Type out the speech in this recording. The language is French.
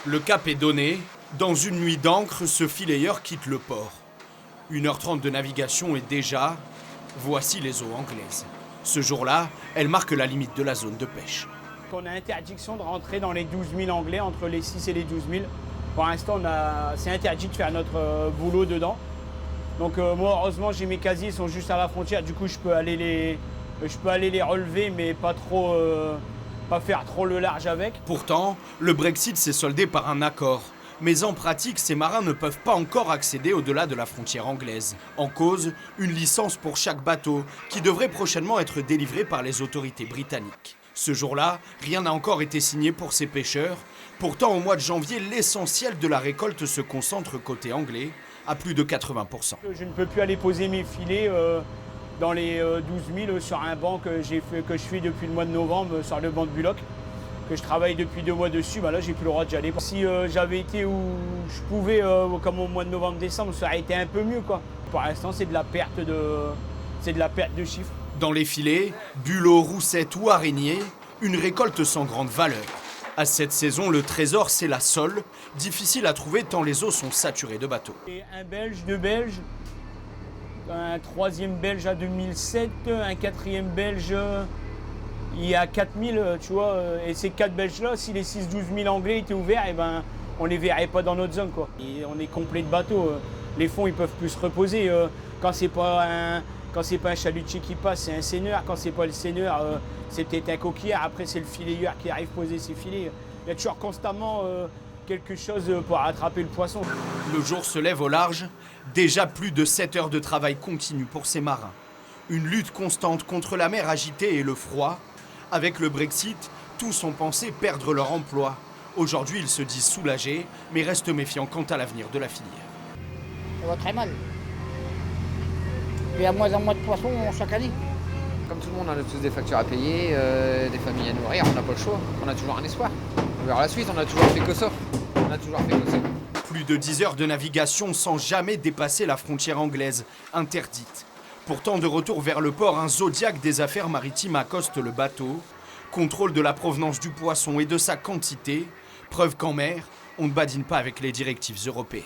Le cap est donné. Dans une nuit d'encre, ce fileyeur quitte le port. 1h30 de navigation et déjà, voici les eaux anglaises. Ce jour-là, elle marque la limite de la zone de pêche. On a interdiction de rentrer dans les 12 000 anglais, entre les 6 et les 12 000. Pour l'instant, c'est interdit de faire notre boulot dedans. Donc moi, heureusement, j'ai mes casiers, ils sont juste à la frontière. Du coup, je peux aller les relever, mais pas faire trop le large avec. Pourtant, le Brexit s'est soldé par un accord. Mais en pratique, ces marins ne peuvent pas encore accéder au-delà de la frontière anglaise. En cause, une licence pour chaque bateau, qui devrait prochainement être délivrée par les autorités britanniques. Ce jour-là, rien n'a encore été signé pour ces pêcheurs. Pourtant, au mois de janvier, l'essentiel de la récolte se concentre côté anglais, à plus de 80%. Je ne peux plus aller poser mes filets dans les 12 000 sur un banc que je fais depuis le mois de novembre sur le banc de Bullock, que je travaille depuis 2 mois dessus. Là, j'ai plus le droit d'y aller. Si j'avais été où je pouvais, comme au mois de novembre-décembre, ça aurait été un peu mieux, quoi. Pour l'instant, c'est de la perte de chiffres. Dans les filets, bulots, roussettes ou araignées, une récolte sans grande valeur. À cette saison, le trésor, c'est la sole, difficile à trouver tant les eaux sont saturées de bateaux. Et un Belge, 2 Belges, un 3e Belge à 2007, un 4e Belge, il y a 4000, tu vois. Et ces 4 Belges-là, si les 6-12 000 Anglais étaient ouverts, on ne les verrait pas dans notre zone, quoi. Et on est complet de bateaux. Les fonds, ils peuvent plus se reposer. Quand c'est pas un chalutier qui passe, c'est un seineur. Quand c'est pas le seineur, c'est peut-être un coquillard. Après, c'est le fileyeur qui arrive poser ses filets. Il y a toujours constamment quelque chose pour attraper le poisson. Le jour se lève au large. Déjà plus de 7 heures de travail continu pour ces marins. Une lutte constante contre la mer agitée et le froid. Avec le Brexit, tous ont pensé perdre leur emploi. Aujourd'hui, ils se disent soulagés, mais restent méfiants quant à l'avenir de la filière. Ça va très mal. Il y a moins en moins de poissons chaque année. Comme tout le monde, on a tous des factures à payer, des familles à nourrir, on n'a pas le choix. On a toujours un espoir. Vers la suite, on a toujours fait que ça. Plus de 10 heures de navigation sans jamais dépasser la frontière anglaise, interdite. Pourtant, de retour vers le port, un Zodiac des affaires maritimes accoste le bateau. Contrôle de la provenance du poisson et de sa quantité. Preuve qu'en mer, on ne badine pas avec les directives européennes.